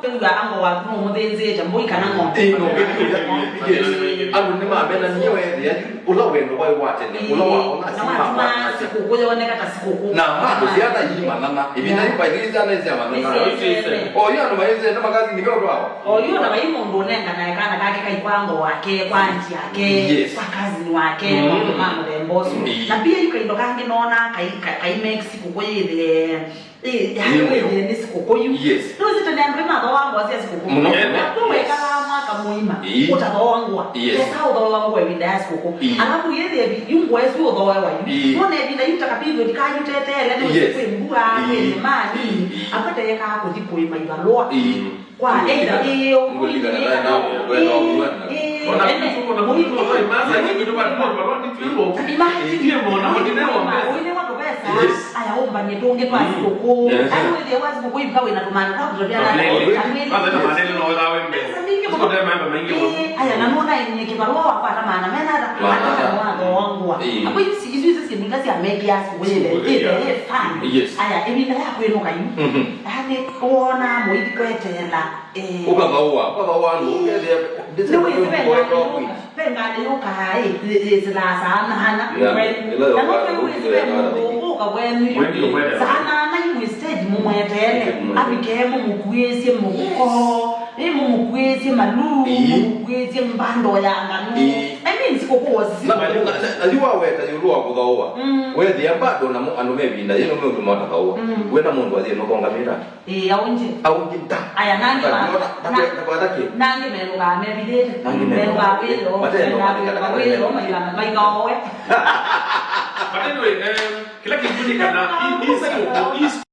Penga ango wa kuno mudenze jambo ikana ngo. No yes. Alu ni ma bena niwe ya ula wendo wa wate ni ula wa ona sima sikukuu yone kata sikukuu. Na mambo ziada hii manana. Ibina ipa hizi ana hizi manana. Oh yo no maize na magazi ngirodo hapo. Oh yo na mai mundu nenga na kana kake kai kwango wake kwa nchi yake kwa kazi ni wake kwa mambo ya mboso. Na pia yukaendo kange nona kai Mexico kwa ile yani ni sikukuu. Yes. Ndio zitaniambia madho wangu asia sikukuu. Weka mwaka muima. Utadho wangu. Sasa udho wangu wewe ndio sikukuu. Alafu yeye yungu wewe udho wewe. None bila yutakapivyo dikayutetele ndio kwembua kwene mali. Apate yeka hapo ndipo imaibalwa. Kwa enda hiyo ngolingana na wewe ona kitu na kitu kwa imaza hivi ndio watu walikuwa ni tulo ndio mbona wengine wako pesa aya omba nyetonge kwa sikukuu ayo ile wazi kwa hivi kawe inatumana kwa kuzoea na kwanza na maneno na wao mbele sio ndio mambo mengi aya naona yenye kibarua kwa hata maana mena hata wangu hapo hivi sisi mingazi ya media wewe ile fan aya hivi na yako eno kayu yani kuona moidi kwetela ukagawa ngeke penga leo kai zila sana hana na mwe uka weni sana na yu stage mumwetele abikemo mukwesie muko mukwesie malu mukwesie mbando yanga sikukuu aliwa weta yulua kugawa we dia bado na anu mebinda yeno mwe tumata gawa we na mundu azie no kongamira aunje ta aya nani nangi mero ga mebidete mero ga welo mai gawe but anyway kila kitu ni kana hii